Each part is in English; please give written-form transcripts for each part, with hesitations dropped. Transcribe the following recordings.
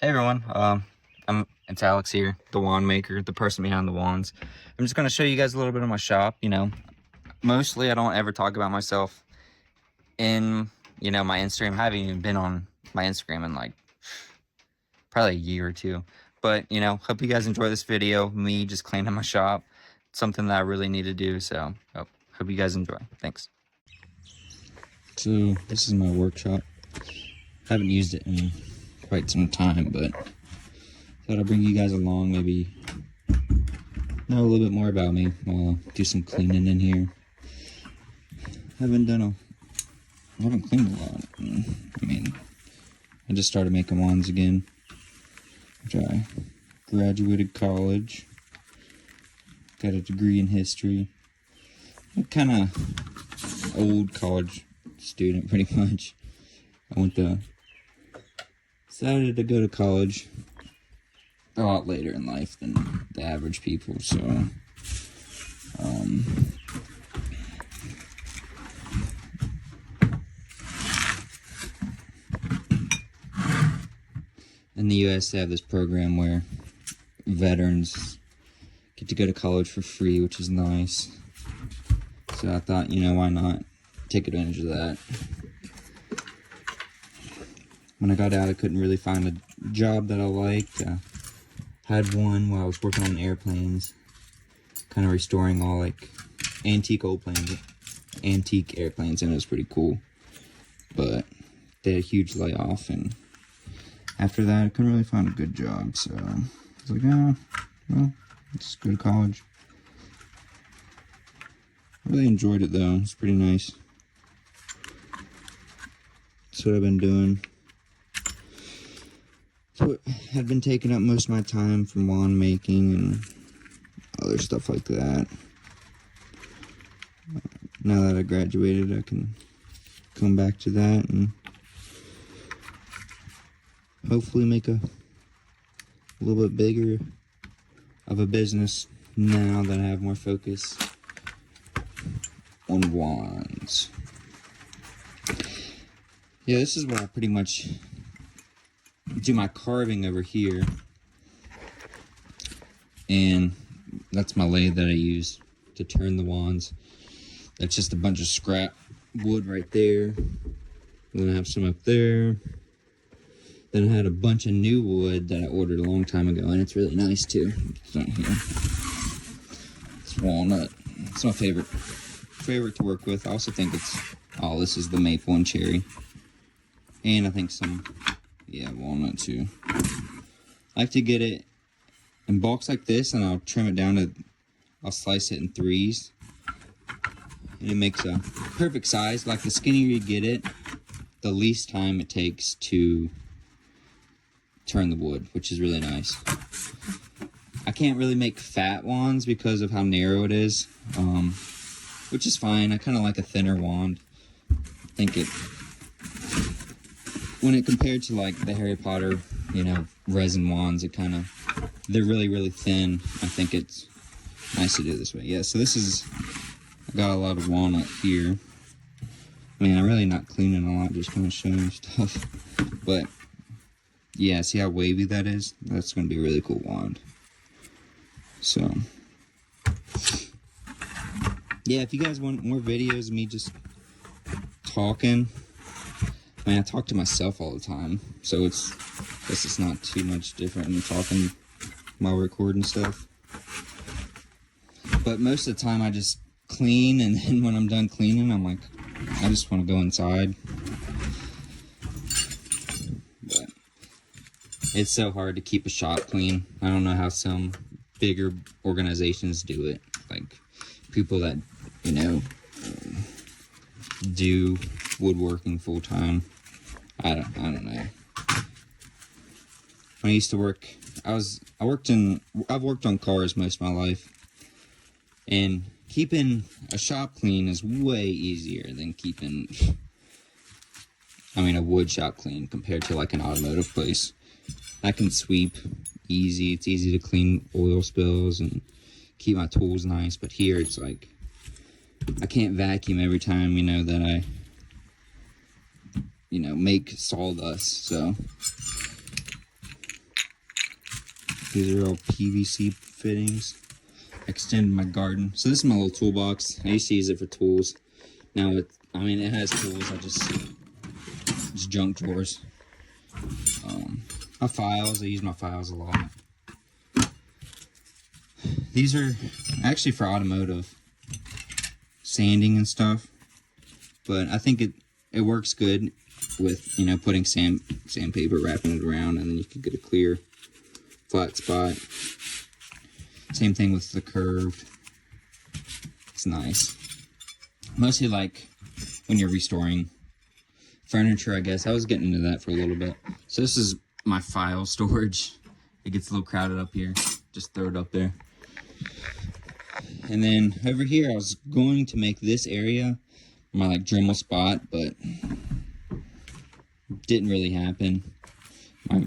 Hey everyone, it's Alex here, the wand maker, the person behind the wands. I'm just going to show you guys a little bit of my shop. Mostly I don't ever talk about myself in, my Instagram. I haven't even been on my Instagram in like probably a year or two. But, hope you guys enjoy this video, me just cleaning my shop. It's something that I really need to do, so hope you guys enjoy. Thanks. So, this is my workshop. Haven't used it in quite some time, but thought I'd bring you guys along, maybe know a little bit more about me while I do some cleaning in here. I haven't cleaned a lot. I just started making wands again, which I graduated college, got a degree in history. I'm kind of old college student, pretty much. Decided to go to college a lot later in life than the average people, so in the US they have this program where veterans get to go to college for free, which is nice. So I thought, why not take advantage of that. When I got out, I couldn't really find a job that I liked. Had one while I was working on airplanes, kind of restoring all like antique airplanes, and it was pretty cool. But they had a huge layoff, and after that, I couldn't really find a good job. So I was like, oh, well, let's go to college. I really enjoyed it though. It's pretty nice. That's what I've been doing. So it had been taking up most of my time from wand making and other stuff like that. Now that I graduated, I can come back to that and hopefully make a little bit bigger of a business now that I have more focus on wands. Yeah, this is where I pretty much do my carving over here, and that's my lathe that I use to turn the wands. That's just a bunch of scrap wood right there. Then I have some up there. Then I had a bunch of new wood that I ordered a long time ago, and it's really nice too. It's not here. It's walnut. It's my favorite to work with. I also think this is the maple and cherry, and I think some. Yeah, walnut too. I like to get it in bulks like this, and I'll trim it down I'll slice it in 3s. And it makes a perfect size. Like the skinnier you get it, the least time it takes to turn the wood, which is really nice. I can't really make fat wands because of how narrow it is, which is fine. I kind of like a thinner wand. I think when it compared to like the Harry Potter, resin wands, they're really, really thin. I think it's nice to do it this way. Yeah, so I got a lot of walnut here. I'm really not cleaning a lot, just kind of showing stuff. But yeah, see how wavy that is? That's going to be a really cool wand. So yeah, if you guys want more videos of me just talking, I talk to myself all the time, so it's not too much different than talking while recording stuff. But most of the time I just clean, and then when I'm done cleaning, I'm like, I just want to go inside. But it's so hard to keep a shop clean. I don't know how some bigger organizations do it, like people that, do woodworking full time. I don't know. When I used to work, I've worked on cars most of my life, and keeping a shop clean is way easier than keeping a wood shop clean compared to like an automotive place. I can sweep easy. It's easy to clean oil spills and keep my tools nice, but here it's like I can't vacuum every time that I make sawdust. So These are all PVC fittings. Extend my garden. So this is my little toolbox. I used to use it for tools. Now it has tools. I just junk drawers. My files. I use my files a lot. These are actually for automotive sanding and stuff, but I think it works good with, you know, putting sandpaper, wrapping it around, and then you can get a clear flat spot. Same thing with the curved. It's nice. Mostly like when you're restoring furniture, I guess. I was getting into that for a little bit. So this is my file storage. It gets a little crowded up here. Just throw it up there. And then over here, I was going to make this area my like Dremel spot, but didn't really happen. I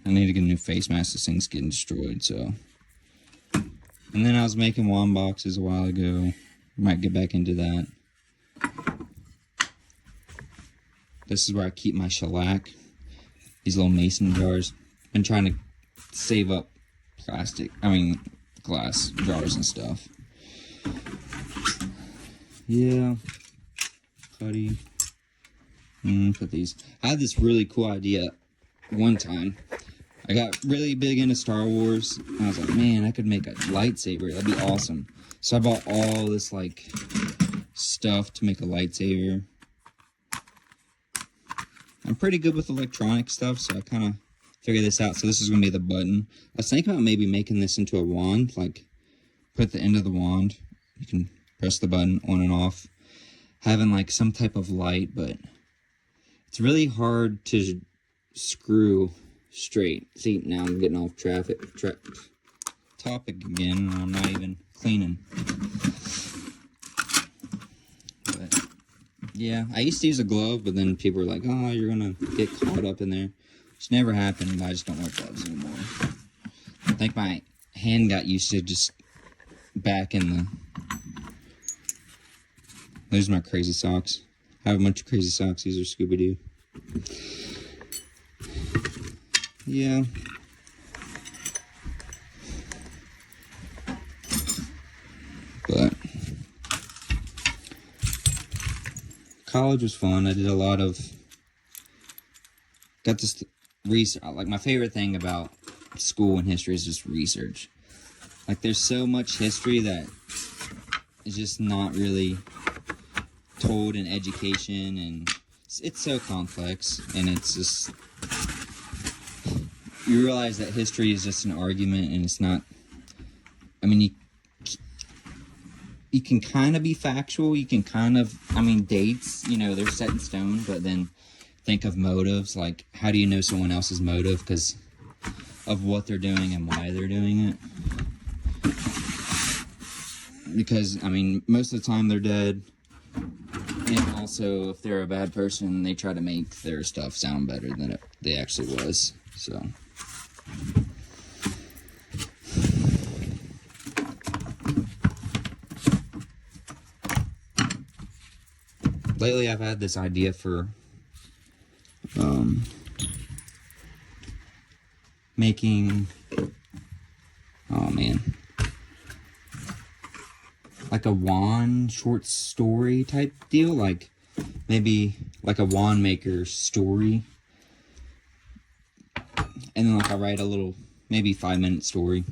need to get a new face mask. This thing's getting destroyed, so. And then I was making wand boxes a while ago. Might get back into that. This is where I keep my shellac. These little mason jars. Been trying to save up glass jars and stuff. Yeah. Putty. Put these. I had this really cool idea one time. I got really big into Star Wars, and I was like, man, I could make a lightsaber. That'd be awesome. So I bought all this, like, stuff to make a lightsaber. I'm pretty good with electronic stuff, so I kind of figured this out. So this is going to be the button. I was thinking about maybe making this into a wand, like, put the end of the wand. You can press the button on and off. Having, like, some type of light, but it's really hard to screw straight. See, now I'm getting off topic again, and I'm not even cleaning. But yeah, I used to use a glove, but then people were like, oh, you're gonna get caught up in there. Which never happened. I just don't wear gloves anymore. I think my hand got used to just back in the. Those are my crazy socks. I have a bunch of crazy socks. These are Scooby-Doo. Yeah. But college was fun. I did a lot of, got this research. Like, my favorite thing about school and history is just research. Like, there's so much history that is just not really told in education, and it's so complex, and it's just, you realize that history is just an argument, and it's not, I mean, you can kind of be factual, you can kind of, I mean, dates, you know, they're set in stone, but then think of motives, like, how do you know someone else's motive because of what they're doing and why they're doing it? Because, I mean, most of the time they're dead, and also, if they're a bad person, they try to make their stuff sound better than they actually was, so. Lately, I've had this idea for making, oh man, like a wand short story type deal, like maybe like a wand maker story, and then like I write a little maybe 5-minute story,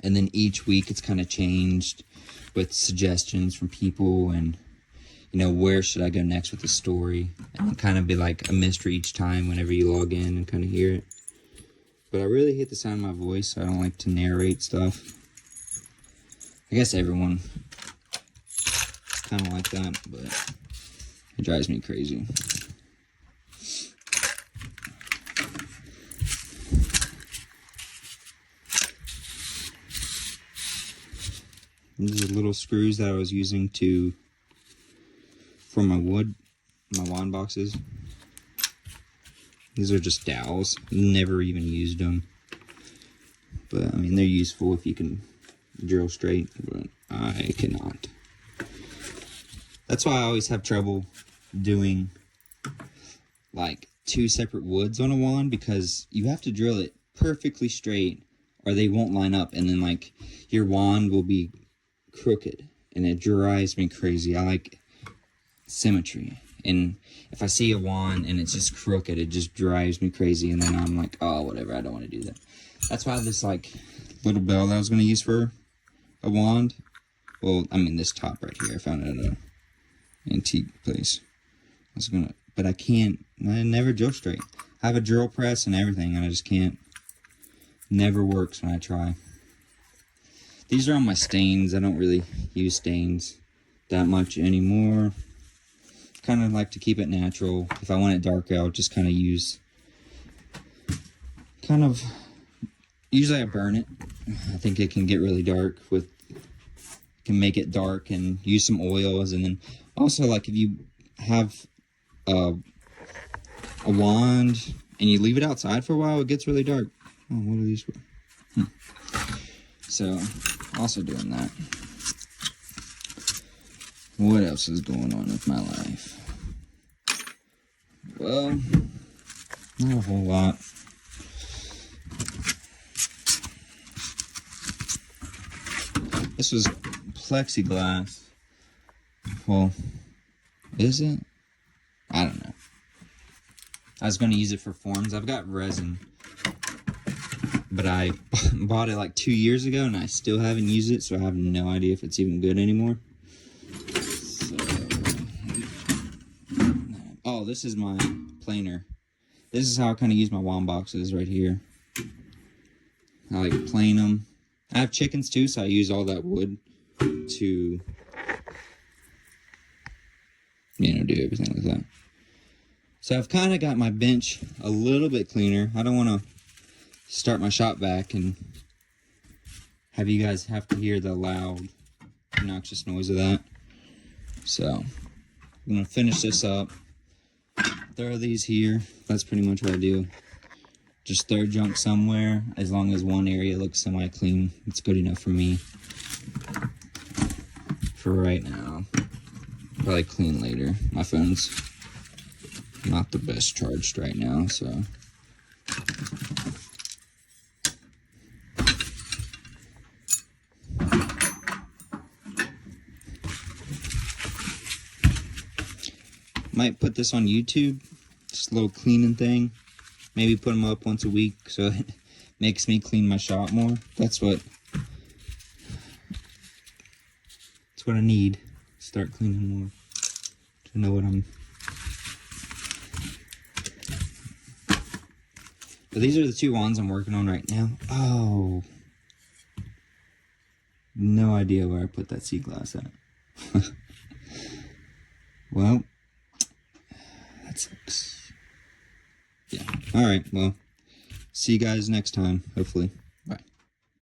and then each week it's kind of changed with suggestions from people, and you know, where should I go next with the story, and kind of be like a mystery each time whenever you log in and kind of hear it. But I really hate the sound of my voice, so I don't like to narrate stuff. I guess everyone kind of like that, but it drives me crazy. These are little screws that I was using for my wand boxes. These are just dowels. Never even used them. But, I mean, they're useful if you can drill straight, but I cannot. That's why I always have trouble doing, like, 2 separate woods on a wand, because you have to drill it perfectly straight or they won't line up, and then like your wand will be crooked, and it drives me crazy. I like symmetry, and if I see a wand and it's just crooked, it just drives me crazy, and then I'm like, oh, whatever, I don't want to do that. That's why this like little bell that I was going to use for a wand, well, I mean this top right here, I found it at an antique place. I was gonna, but I can't, I never drill straight. I have a drill press and everything, and I just can't. Never works when I try. These are on my stains. I don't really use stains that much anymore. Kind of like to keep it natural. If I want it darker, I'll just kind of use, usually I burn it. I think it can get really dark with, can make it dark, and use some oils. And then also, like, if you have a wand and you leave it outside for a while, it gets really dark. Oh, what are these for? So, also doing that. What else is going on with my life? Well, not a whole lot. This was plexiglass. Well, is it? I don't know. I was going to use it for forms. I've got resin, but I bought it like 2 years ago, and I still haven't used it, so I have no idea if it's even good anymore. So, oh, this is my planer. This is how I kind of use my wand boxes right here. I like plane them. I have chickens too, so I use all that wood to, you know, do everything like that. So I've kind of got my bench a little bit cleaner. I don't want to start my shop back and have you guys have to hear the loud, obnoxious noise of that. So I'm going to finish this up. Throw these here. That's pretty much what I do. Just throw junk somewhere. As long as one area looks semi-clean, it's good enough for me. For right now. Probably clean later. My phone's not the best charged right now, so. Might put this on YouTube, just a little cleaning thing. Maybe put them up once a week so it makes me clean my shop more. That's what I need. Start cleaning more to know what I'm. But these are the two wands I'm working on right now. Oh, no idea where I put that sea glass at. Well, that sucks. Yeah. All right. Well, see you guys next time, hopefully.